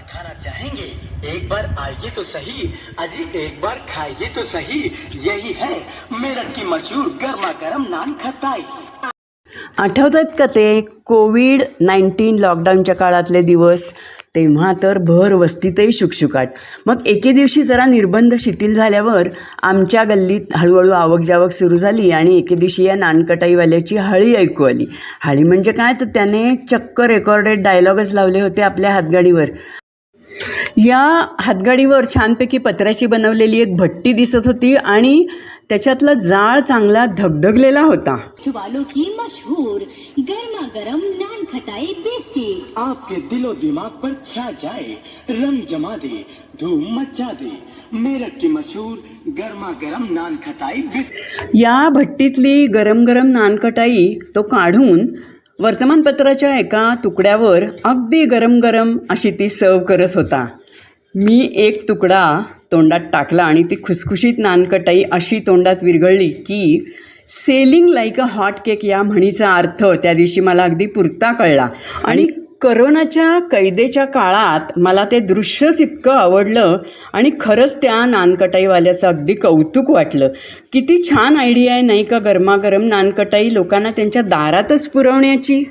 खाना चाहेंगे? एक बार आइए तो सही, अजी एक बार खाइए तो सही। यही है मेरठ की मशहूर गर्मा गर्म नान खटाई। आठवतात का ते कोविड-19 लॉकडाऊनच्या काळातले दिवस? तेव्हा तर भर वस्तीतही शुकशुकाट. मग एके दिवशी जरा निर्बंध शिथिल झाल्यावर आमच्या गल्लीत हळूहळू आवकजावक सुरू झाली आणि एके दिवशी या नानकटाईवाल्याची हळी ऐकू आली. हळी म्हणजे काय, तर त्याने चक्क रेकॉर्डेड डायलॉगच लावले होते आपल्या हातगाडीवर. या हातगाडीवर छानपैकी पत्र्याची बनवलेली एक भट्टी दिसत होती आणि त्याच्यातला जाळ चांगला धगधगलेला होता. वालों की मशहूर गर्मा गर्म नान खटाई बिस्किट आपके दिलो दिमाग पर छा जाए, रंग जमा दे, धूम मचा दे। मेरठ की मशहूर गर्मा गर्म नान खटाई बिस्किट। या भट्टीतली गरम गरम नानकटाई तो काढून वर्तमानपत्राच्या एका तुकड्यावर अगदी गरम गरम अशी ती सर्व करत होता. मी एक तुकडा तोंडात टाकला आणि ती खुसखुशीत नानकटाई अशी तोंडात विरघळली की selling like a hot cake या म्हणीचा अर्थ त्या दिवशी मला अगदी पुरता कळला. आणि करोनाच्या कैदेच्या काळात मला ते दृश्यच इतकं आवडलं आणि खरंच त्या नानकटाईवाल्याचं अगदी कौतुक वाटलं. किती छान आयडिया आहे नाही का गरमागरम नानकटाई लोकांना त्यांच्या दारातच पुरवण्याची.